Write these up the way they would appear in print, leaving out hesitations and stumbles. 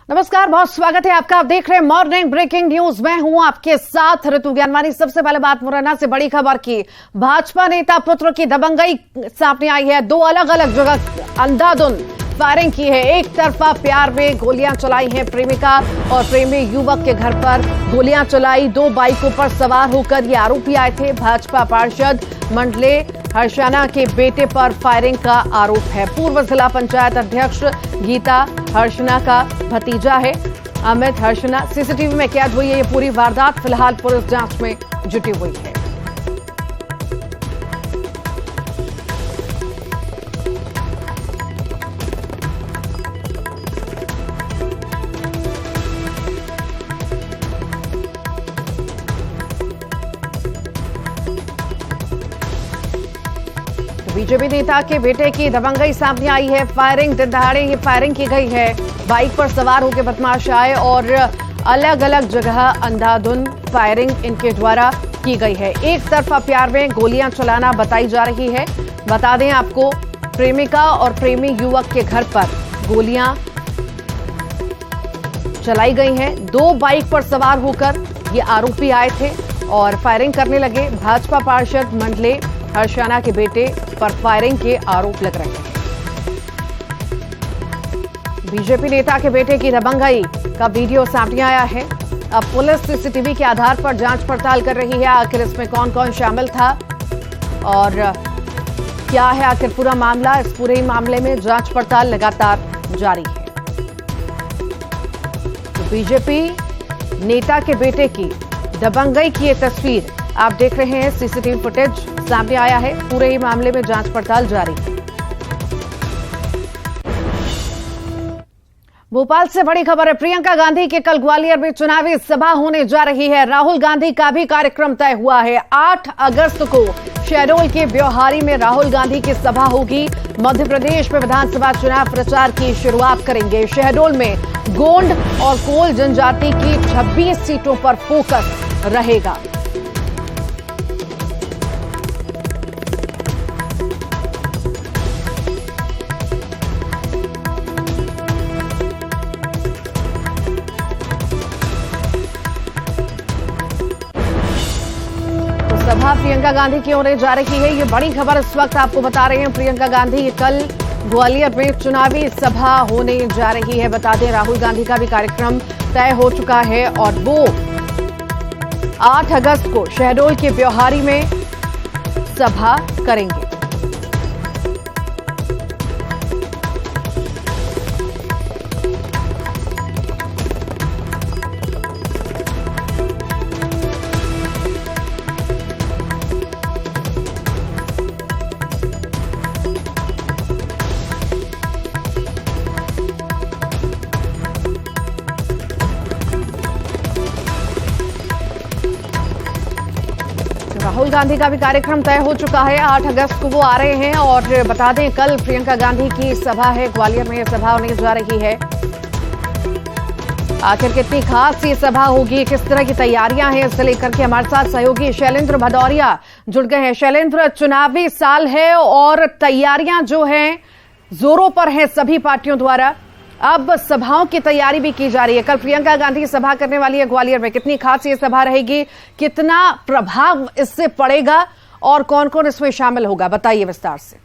नमस्कार, बहुत स्वागत है आपका। आप देख रहे हैं मॉर्निंग ब्रेकिंग न्यूज। मैं हूं आपके साथ ऋतु ज्ञानवानी। सबसे पहले बात मुरैना से बड़ी खबर की। भाजपा नेता पुत्र की दबंगई सामने आई है। दो अलग अलग जगह अंधाधुंध फायरिंग की है। एक तरफा प्यार में गोलियां चलाई हैं। प्रेमिका और प्रेमी युवक के घर पर गोलियां चलाई। दो बाइकों पर सवार होकर ये आरोपी आए थे। भाजपा पार्षद मंडले हर्षाना के बेटे पर फायरिंग का आरोप है। पूर्व जिला पंचायत अध्यक्ष गीता हर्षना का भतीजा है अमित हर्षना। सीसीटीवी में कैद हुई है ये पूरी वारदात। फिलहाल पुलिस जांच में जुटी हुई है। बीजेपी नेता के बेटे की दबंगई सामने आई है। फायरिंग दिन दहाड़े ये फायरिंग की गई है। बाइक पर सवार होकर बदमाश आए और अलग अलग जगह अंधाधुंध फायरिंग इनके द्वारा की गई है। एक तरफा प्यार में गोलियां चलाना बताई जा रही है। बता दें आपको, प्रेमिका और प्रेमी युवक के घर पर गोलियां चलाई गई हैं। दो बाइक पर सवार होकर ये आरोपी आए थे और फायरिंग करने लगे। भाजपा पार्षद मंडले हर्षाना के बेटे पर फायरिंग के आरोप लग रहे हैं। बीजेपी नेता के बेटे की दबंगई का वीडियो सामने आया है। अब पुलिस सीसीटीवी के आधार पर जांच पड़ताल कर रही है। आखिर इसमें कौन कौन शामिल था और क्या है आखिर पूरा मामला। इस पूरे मामले में जांच पड़ताल लगातार जारी है। तो बीजेपी नेता के बेटे की दबंगई की ये तस्वीर आप देख रहे हैं। सीसीटीवी फुटेज सामने आया है। पूरे ही मामले में जांच पड़ताल जारी है। भोपाल से बड़ी खबर है। प्रियंका गांधी के कल ग्वालियर में चुनावी सभा होने जा रही है। राहुल गांधी का भी कार्यक्रम तय हुआ है। 8 अगस्त को शहडोल के ब्योहारी में राहुल गांधी की सभा होगी। मध्य प्रदेश में विधानसभा चुनाव प्रचार की शुरुआत करेंगे। शहडोल में गोंड और कोल जनजाति की 26 सीटों पर फोकस रहेगा। सभा प्रियंका गांधी की होने जा रही है। ये बड़ी खबर इस वक्त आपको बता रहे हैं। प्रियंका गांधी कल ग्वालियर में चुनावी सभा होने जा रही है। बता दें, राहुल गांधी का भी कार्यक्रम तय हो चुका है और वो 8 अगस्त को शहडोल के ब्योहारी में सभा करेंगे। राहुल गांधी का भी कार्यक्रम तय हो चुका है। 8 अगस्त को वो आ रहे हैं और बता दें, कल प्रियंका गांधी की सभा है। ग्वालियर में ये सभा होने जा रही है। आखिर कितनी खास ये सभा होगी, किस तरह की तैयारियां हैं, इससे लेकर के हमारे साथ सहयोगी शैलेंद्र भदौरिया जुड़ गए हैं। शैलेंद्र, चुनावी साल है और तैयारियां जो हैं जोरों पर हैं सभी पार्टियों द्वारा। अब सभाओं की तैयारी भी की जा रही है। कल प्रियंका गांधी सभा करने वाली है ग्वालियर में। कितनी खास ये सभा रहेगी, कितना प्रभाव इससे पड़ेगा और कौन कौन इसमें शामिल होगा, बताइए विस्तार से।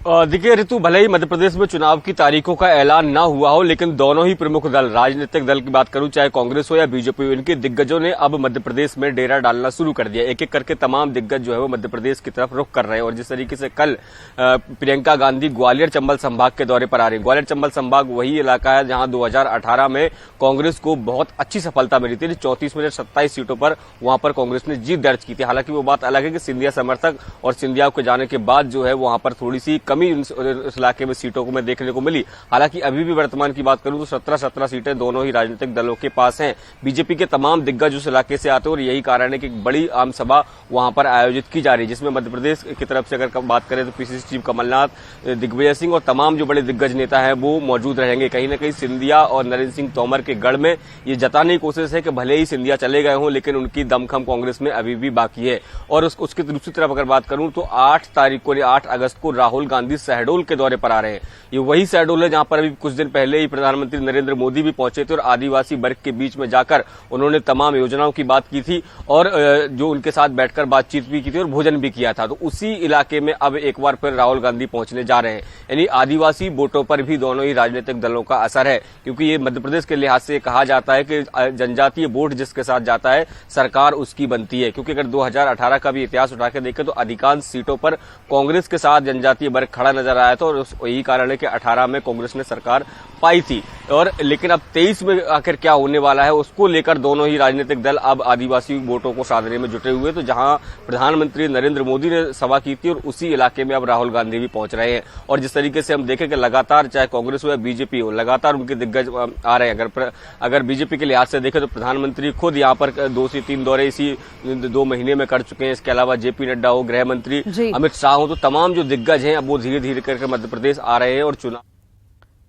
देखिए ऋतु, भले ही मध्य प्रदेश में चुनाव की तारीखों का ऐलान ना हुआ हो, लेकिन दोनों ही प्रमुख दल, राजनीतिक दल की बात करूं चाहे कांग्रेस हो या बीजेपी हो, इनके दिग्गजों ने अब मध्य प्रदेश में डेरा डालना शुरू कर दिया। एक एक करके तमाम दिग्गज जो है वो मध्य प्रदेश की तरफ रुख कर रहे हैं। और जिस तरीके से कल प्रियंका गांधी ग्वालियर चंबल संभाग के दौरे पर आ रही है। ग्वालियर चंबल संभाग वही इलाका है जहां 2018 में कांग्रेस को बहुत अच्छी सफलता मिली थी। 34 में 27 सीटों पर वहां पर कांग्रेस ने जीत दर्ज की थी। हालांकि वो बात अलग है कि सिंधिया समर्थक और सिंधिया के जाने के बाद जो है वहां पर थोड़ी सी कमी इस इलाके में सीटों को में देखने को मिली। हालांकि अभी भी वर्तमान की बात करूं तो 17 सीटें दोनों ही राजनीतिक दलों के पास हैं। बीजेपी के तमाम दिग्गज उस इलाके से आते हैं और यही कारण है कि एक बड़ी आम सभा वहां पर आयोजित की जा रही है, जिसमें मध्य प्रदेश की तरफ से अगर बात करें तो पीसीसी चीफ कमलनाथ, दिग्विजय सिंह और तमाम जो बड़े दिग्गज नेता है वो मौजूद रहेंगे। कहीं न कहीं सिंधिया और नरेंद्र सिंह तोमर के गढ़ में ये जताने की कोशिश है कि भले ही सिंधिया चले गए हों लेकिन उनकी दमखम कांग्रेस में अभी भी बाकी है। और उसकी दूसरी तरफ अगर बात करूं तो 8 तारीख को 8 अगस्त को राहुल गांधी गांधी शहडोल के दौरे पर आ रहे हैं। ये वही शहडोल है जहां पर अभी कुछ दिन पहले ही प्रधानमंत्री नरेंद्र मोदी भी पहुंचे थे और आदिवासी वर्ग के बीच में जाकर उन्होंने तमाम योजनाओं की बात की थी और जो उनके साथ बैठकर बातचीत भी की थी और भोजन भी किया था। तो उसी इलाके में अब एक बार फिर राहुल गांधी पहुंचने जा रहे हैं। यानी आदिवासी वोटों पर भी दोनों ही राजनीतिक दलों का असर है, क्योंकि ये मध्य प्रदेश के लिहाज से कहा जाता है कि जनजातीय वोट जिसके साथ जाता है सरकार उसकी बनती है। क्योंकि अगर 2018 का भी इतिहास उठा के देखें तो अधिकांश सीटों पर कांग्रेस के साथ जनजातीय वर्ग खड़ा नजर आया था और यही कारण है कि 18 में कांग्रेस ने सरकार पाई थी। और लेकिन अब 23 में आखिर क्या होने वाला है उसको लेकर दोनों ही राजनीतिक दल अब आदिवासी वोटों को साधने में जुटे हुए। तो जहां प्रधानमंत्री नरेंद्र मोदी ने सभा की थी और उसी इलाके में अब राहुल गांधी भी पहुंच रहे हैं। और जिस तरीके से हम देखें कि लगातार चाहे कांग्रेस हो या बीजेपी हो, लगातार उनके दिग्गज आ रहे हैं। अगर बीजेपी के लिहाज से देखें तो प्रधानमंत्री खुद यहाँ पर 2 से 3 दौरे इसी 2 महीने में कर चुके हैं। इसके अलावा जेपी नड्डा हो, गृह मंत्री अमित शाह हो, तो तमाम जो दिग्गज हैं अब वो धीरे धीरे करके मध्य प्रदेश आ रहे हैं और चुनाव।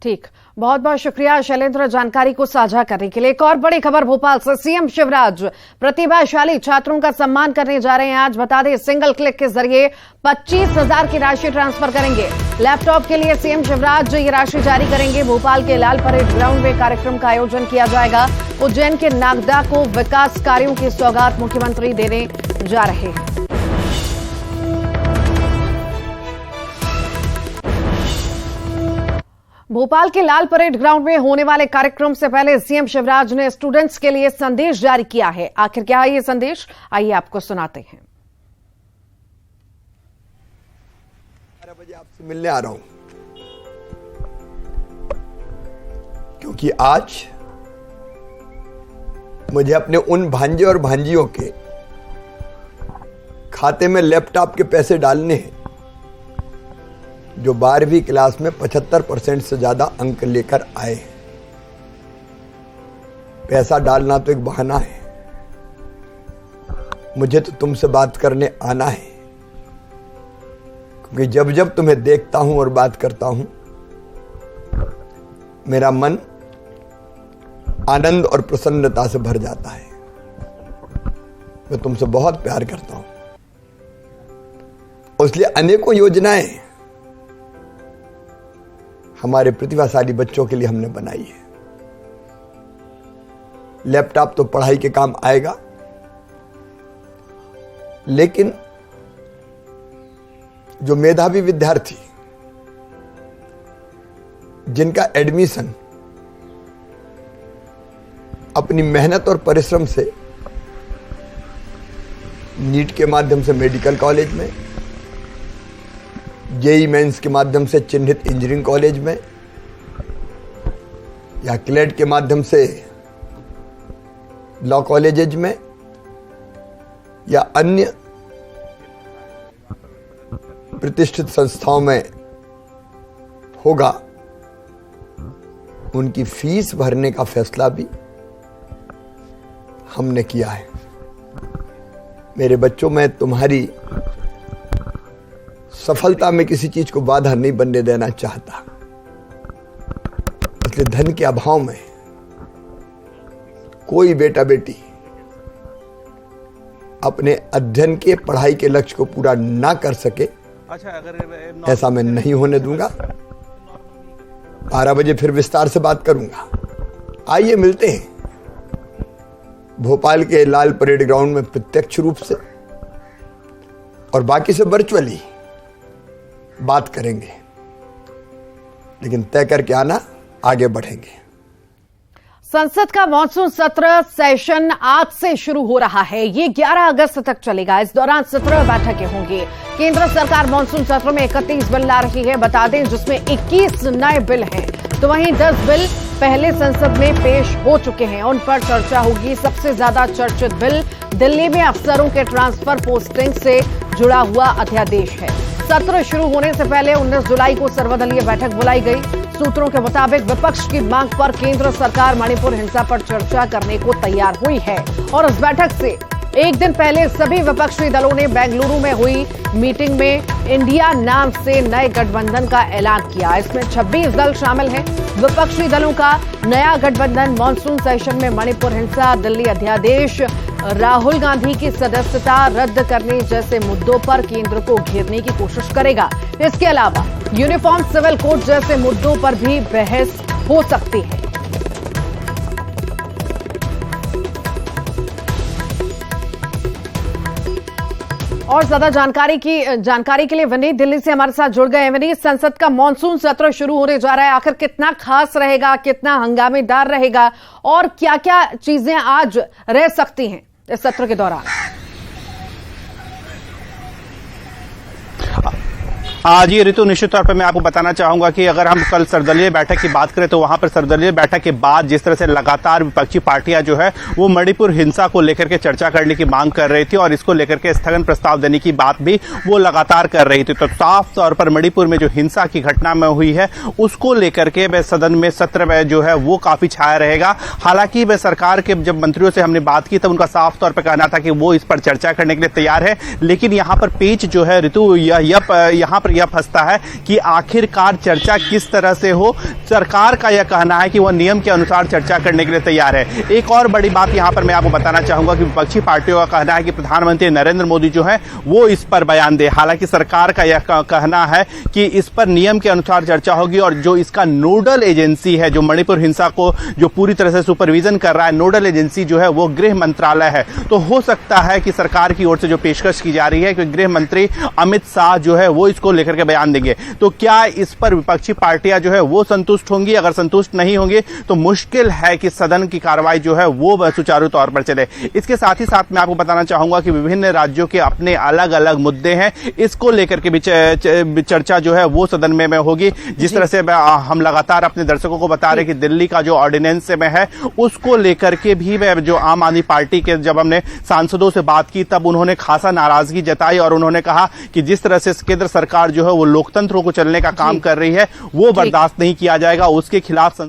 ठीक, बहुत बहुत शुक्रिया शैलेंद्र जानकारी को साझा करने के लिए। एक और बड़ी खबर भोपाल से, सीएम शिवराज प्रतिभाशाली छात्रों का सम्मान करने जा रहे हैं। आज बता दें सिंगल क्लिक के जरिए 25,000 की राशि ट्रांसफर करेंगे। लैपटॉप के लिए सीएम शिवराज ये राशि जारी करेंगे। भोपाल के लाल परेड ग्राउंड में कार्यक्रम का आयोजन किया जाएगा। उज्जैन के नागदा को विकास कार्यों की सौगात मुख्यमंत्री देने जा रहे हैं। भोपाल के लाल परेड ग्राउंड में होने वाले कार्यक्रम से पहले सीएम शिवराज ने स्टूडेंट्स के लिए संदेश जारी किया है। आखिर क्या है ये संदेश, आइए आपको सुनाते हैं। 12 बजे आपसे मिलने आ रहा हूं, क्योंकि आज मुझे अपने उन भांजे और भांजियों के खाते में लैपटॉप के पैसे डालने हैं जो 12वीं क्लास में 75% से ज्यादा अंक लेकर आए। पैसा डालना तो एक बहाना है, मुझे तो तुमसे बात करने आना है, क्योंकि जब जब तुम्हें देखता हूं और बात करता हूं मेरा मन आनंद और प्रसन्नता से भर जाता है। मैं तुमसे बहुत प्यार करता हूं, इसलिए अनेकों योजनाएं हमारे प्रतिभाशाली बच्चों के लिए हमने बनाई है। लैपटॉप तो पढ़ाई के काम आएगा, लेकिन जो मेधावी विद्यार्थी जिनका एडमिशन अपनी मेहनत और परिश्रम से नीट के माध्यम से मेडिकल कॉलेज में, जेईई मेंस के माध्यम से चिन्हित इंजीनियरिंग कॉलेज में, या क्लेट के माध्यम से लॉ कॉलेजेज में, या अन्य प्रतिष्ठित संस्थाओं में होगा, उनकी फीस भरने का फैसला भी हमने किया है। मेरे बच्चों, मैं तुम्हारी सफलता में किसी चीज को बाधा नहीं बनने देना चाहता, इसलिए धन के अभाव में कोई बेटा बेटी अपने अध्ययन के, पढ़ाई के लक्ष्य को पूरा ना कर सके, ऐसा मैं नहीं होने दूंगा। 12 बजे फिर विस्तार से बात करूंगा। आइए मिलते हैं भोपाल के लाल परेड ग्राउंड में प्रत्यक्ष रूप से, और बाकी से वर्चुअली बात करेंगे, लेकिन तय करके आना, आगे बढ़ेंगे। संसद का मॉनसून सत्र सेशन आज से शुरू हो रहा है। ये 11 अगस्त तक चलेगा। इस दौरान 17 बैठकें होंगी। केंद्र सरकार मॉनसून सत्र में 31 बिल ला रही है, बता दें, जिसमें 21 नए बिल हैं, तो वहीं 10 बिल पहले संसद में पेश हो चुके हैं, उन पर चर्चा होगी। सबसे ज्यादा चर्चित बिल दिल्ली में अफसरों के ट्रांसफर पोस्टिंग से जुड़ा हुआ अध्यादेश है। सत्र शुरू होने से पहले 19 जुलाई को सर्वदलीय बैठक बुलाई गई। सूत्रों के मुताबिक विपक्ष की मांग पर केंद्र सरकार मणिपुर हिंसा पर चर्चा करने को तैयार हुई है और इस बैठक से एक दिन पहले सभी विपक्षी दलों ने बेंगलुरु में हुई मीटिंग में इंडिया नाम से नए गठबंधन का ऐलान किया। इसमें 26 दल शामिल हैं। विपक्षी दलों का नया गठबंधन मॉनसून सेशन में मणिपुर हिंसा, दिल्ली अध्यादेश, राहुल गांधी की सदस्यता रद्द करने जैसे मुद्दों पर केंद्र को घेरने की कोशिश करेगा। इसके अलावा यूनिफॉर्म सिविल कोड जैसे मुद्दों पर भी बहस हो सकती है। और ज्यादा जानकारी के लिए विनीत दिल्ली से हमारे साथ जुड़ गए। विनीत, संसद का मॉनसून सत्र शुरू होने जा रहा है, आखिर कितना खास रहेगा, कितना हंगामेदार रहेगा और क्या क्या चीजें आज रह सकती हैं इस सत्र के दौरान? जी ऋतु, निश्चित तौर पर मैं आपको बताना चाहूंगा कि अगर हम कल सर्वदलीय बैठक की बात करें तो वहां पर सर्वदलीय बैठक के बाद जिस तरह से लगातार विपक्षी पार्टियां जो है वो मणिपुर हिंसा को लेकर के चर्चा करने की मांग कर रही थी और इसको लेकर के स्थगन प्रस्ताव देने की बात भी वो लगातार कर रही थी। तो साफ तौर पर मणिपुर में जो हिंसा की घटना में हुई है उसको लेकर के वह सदन में सत्र में जो है वो काफी छाया रहेगा। हालांकि वह सरकार के जब मंत्रियों से हमने बात की तब उनका साफ तौर पर कहना था कि वो इस पर चर्चा करने के लिए तैयार है, लेकिन यहाँ पर पेच जो है ऋतु यहाँ पर यह फंसता है कि आखिरकार चर्चा किस तरह से हो। सरकार का यह कहना है कि वह नियम के अनुसार चर्चा करने के लिए तैयार है। एक और बड़ी बात यहां पर मैं आपको बताना चाहूंगा कि विपक्षी पार्टियों का कहना है कि प्रधानमंत्री नरेंद्र मोदी जो है वो इस पर बयान दे। हालांकि सरकार का यह कहना है कि इस पर नियम के अनुसार चर्चा होगी और जो इसका नोडल एजेंसी है, जो मणिपुर हिंसा को जो पूरी तरह से सुपरविजन कर रहा है, नोडल एजेंसी जो है वो गृह मंत्रालय है। तो हो सकता है कि सरकार की ओर से जो पेशकश की जा रही है कि गृह मंत्री अमित शाह जो है वो इसको लेकर के बयान देंगे। तो क्या इस पर विपक्षी पार्टियां जो है वो संतुष्ट होंगी? अगर संतुष्ट नहीं होंगे तो मुश्किल है कि सदन की कार्रवाई जो है वो सुचारू तौर पर चले। इसके साथ ही साथ मैं आपको बताना चाहूंगा कि विभिन्न राज्यों के अपने अलग अलग मुद्दे हैं, इसको लेकर के भी चर्चा जो है वो सदन में होगी। जिस तरह से हम लगातार अपने दर्शकों को बता रहे कि दिल्ली का जो ऑर्डिनेंस में है उसको लेकर के भी जो आम आदमी पार्टी के जब हमने सांसदों से बात की तब उन्होंने खासा नाराजगी जताई और उन्होंने कहा कि जिस तरह से केंद्र सरकार जो है वो लोकतंत्र को चलने का काम कर रही है वो बर्दाश्त नहीं किया जाएगा, उसके खिलाफ।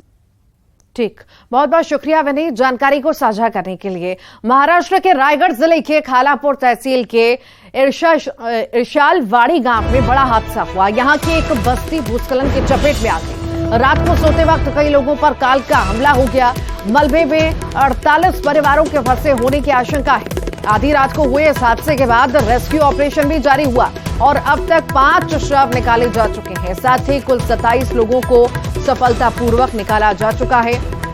ठीक, बहुत बहुत शुक्रिया विनीत जानकारी को साझा करने के लिए। महाराष्ट्र के रायगढ़ जिले के खालापुर तहसील के इरशालवाड़ी गांव में बड़ा हादसा हुआ। यहां की एक बस्ती भूस्खलन की चपेट में आ गई। रात को सोते वक्त कई लोगों पर काल का हमला हो गया। मलबे में 48 परिवारों के फंसे होने की आशंका है। आधी रात को हुए इस हादसे के बाद रेस्क्यू ऑपरेशन भी जारी हुआ और अब तक 5 शव निकाले जा चुके हैं। साथ ही कुल 27 लोगों को सफलतापूर्वक निकाला जा चुका है।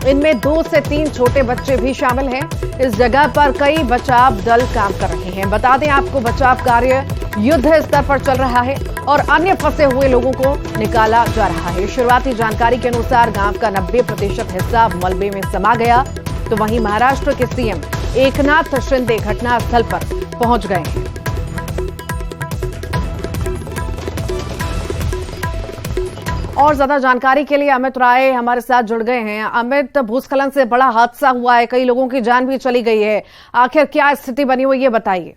इनमें 2 से 3 छोटे बच्चे भी शामिल हैं। इस जगह पर कई बचाव दल काम कर रहे हैं। बता दें आपको, बचाव कार्य युद्ध स्तर पर चल रहा है और अन्य फंसे हुए लोगों को निकाला जा रहा है। शुरुआती जानकारी के अनुसार गांव का 90% हिस्सा मलबे में समा गया। तो वहीं महाराष्ट्र के सीएम एकनाथ शिंदे घटनास्थल पर पहुंच गए हैं। और ज्यादा जानकारी के लिए अमित राय हमारे साथ जुड़ गए हैं। अमित, भूस्खलन से बड़ा हादसा हुआ है, कई लोगों की जान भी चली गई है, आखिर क्या स्थिति बनी हुई है, बताइए।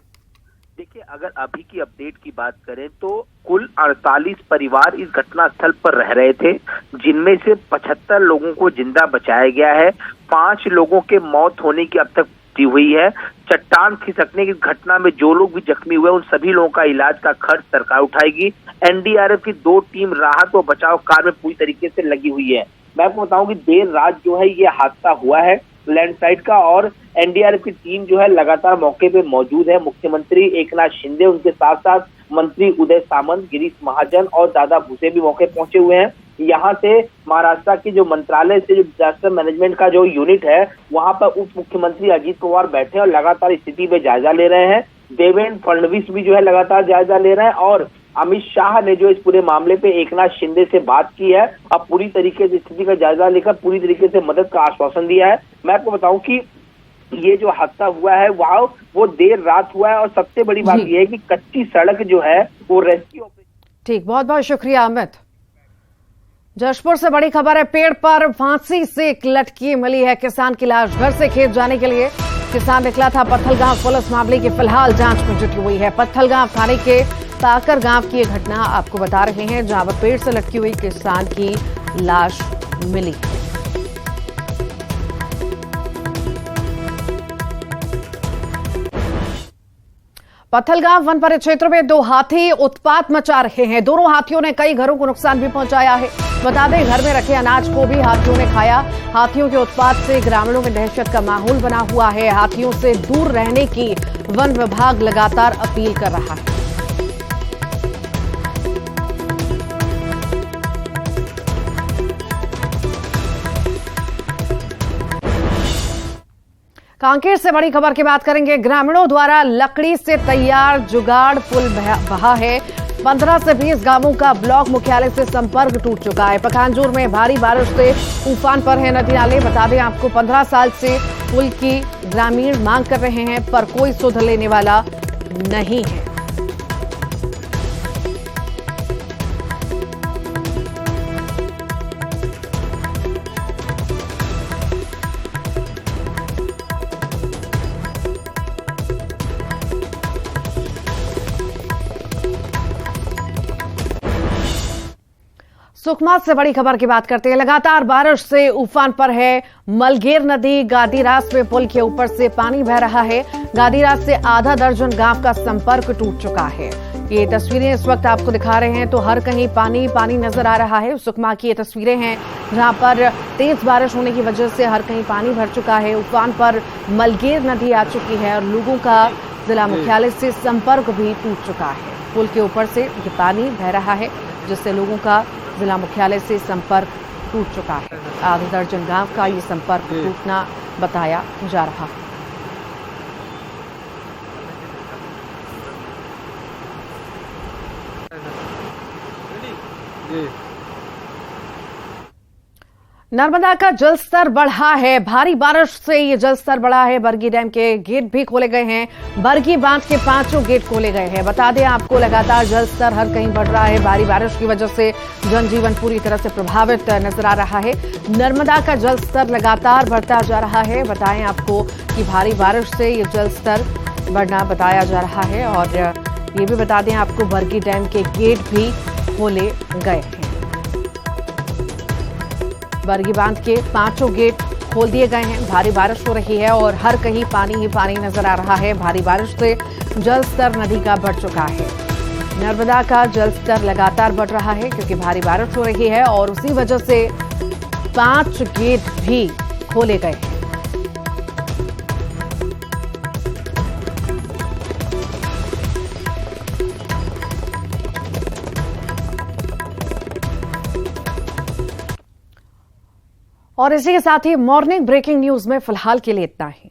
देखिए, अगर अभी की अपडेट की बात करें तो कुल 48 परिवार इस घटना स्थल पर रह रहे थे, जिनमें से 75 लोगों को जिंदा बचाया गया है। 5 लोगों के मौत होने की अब तक पुष्टि हुई है। चट्टान खिसकने की घटना में जो लोग भी जख्मी हुए उन सभी लोगों का इलाज का खर्च सरकार उठाएगी। एनडीआरएफ की 2 टीम राहत और बचाव कार्य में पूरी तरीके से लगी हुई है। मैं आपको बताऊं कि देर रात जो है ये हादसा हुआ है लैंडस्लाइड का और एनडीआरएफ की टीम जो है लगातार मौके पे मौजूद है। मुख्यमंत्री एकनाथ शिंदे, उनके साथ साथ मंत्री उदय सामंत, गिरीश महाजन और दादा भूसे भी मौके पहुंचे हुए हैं। यहाँ से महाराष्ट्र की जो मंत्रालय से जो डिजास्टर मैनेजमेंट का जो यूनिट है वहां पर उप मुख्यमंत्री अजीत पवार बैठे और लगातार स्थिति पे जायजा ले रहे हैं। देवेंद्र फडणवीस भी जो है लगातार जायजा ले रहे हैं और अमित शाह ने जो इस पूरे मामले पे एकनाथ शिंदे से बात की है, अब पूरी तरीके से स्थिति का जायजा लेकर पूरी तरीके से मदद का आश्वासन दिया है। मैं आपको बताऊं कि ये जो हादसा हुआ है वो देर रात हुआ है और सबसे बड़ी बात यह है कि कच्ची सड़क जो है वो रेस्क्यू। ठीक, बहुत बहुत शुक्रिया अमित। जशपुर से बड़ी खबर है, पेड़ पर फांसी से एक लटकी मिली है किसान की लाश। घर से खेत जाने के लिए किसान निकला था। पत्थलगांव पुलिस मामले की फिलहाल जांच में जुटी हुई है। पत्थलगांव थाने के ताकर गांव की ये घटना आपको बता रहे हैं, जहां पर पेड़ से लटकी हुई किसान की लाश मिली। पत्थलगांव वन परिक्षेत्र में 2 हाथी उत्पात मचा रहे हैं। दोनों हाथियों ने कई घरों को नुकसान भी पहुंचाया है। बता दें, घर में रखे अनाज को भी हाथियों ने खाया। हाथियों के उत्पात से ग्रामीणों में दहशत का माहौल बना हुआ है। हाथियों से दूर रहने की वन विभाग लगातार अपील कर रहा है। कांकेर से बड़ी खबर की बात करेंगे। ग्रामीणों द्वारा लकड़ी से तैयार जुगाड़ पुल बहा है। 15 से 20 गांवों का ब्लॉक मुख्यालय से संपर्क टूट चुका है। पखानजोर में भारी बारिश से उफान पर है नदी नाले। बता दें आपको, 15 साल से पुल की ग्रामीण मांग कर रहे हैं, पर कोई सुध लेने वाला नहीं है। सुकमा से बड़ी खबर की बात करते हैं। लगातार बारिश से उफान पर है मलगेर नदी। गादीरास में पुल के ऊपर से पानी बह रहा है। गादीरास से आधा दर्जन गांव का संपर्क टूट चुका है। ये तस्वीरें इस वक्त आपको दिखा रहे हैं, तो हर कहीं पानी पानी नजर आ रहा है। सुकमा की ये तस्वीरें हैं, जहां पर तेज बारिश होने की वजह से हर कहीं पानी भर चुका है। उफान पर मलगेर नदी आ चुकी है और लोगों का जिला मुख्यालय से संपर्क भी टूट चुका है। पुल के ऊपर से ये पानी बह रहा है, जिससे लोगों का जिला मुख्यालय से संपर्क टूट चुका है। आधा दर्जन गांव का ये संपर्क टूटना बताया जा रहा है। नर्मदा का जलस्तर बढ़ा है। भारी बारिश से ये जलस्तर बढ़ा है। बरगी डैम के गेट भी खोले गए हैं। बरगी बांध के 5 गेट खोले गए हैं। बता दें आपको, लगातार जलस्तर हर कहीं बढ़ रहा है। भारी बारिश की वजह से जनजीवन पूरी तरह से प्रभावित नजर आ रहा है। नर्मदा का जलस्तर लगातार बढ़ता जा रहा है। बताएं आपको कि भारी बारिश से ये जलस्तर बढ़ना बताया जा रहा है। और ये भी बता दें आपको, बरगी डैम के गेट भी खोले गए हैं। बरगी बांध के 5 गेट खोल दिए गए हैं। भारी बारिश हो रही है और हर कहीं पानी ही पानी नजर आ रहा है। भारी बारिश से जलस्तर नदी का बढ़ चुका है। नर्मदा का जलस्तर लगातार बढ़ रहा है क्योंकि भारी बारिश हो रही है और उसी वजह से 5 गेट भी खोले गए हैं। और इसी के साथ ही मॉर्निंग ब्रेकिंग न्यूज में फिलहाल के लिए इतना ही।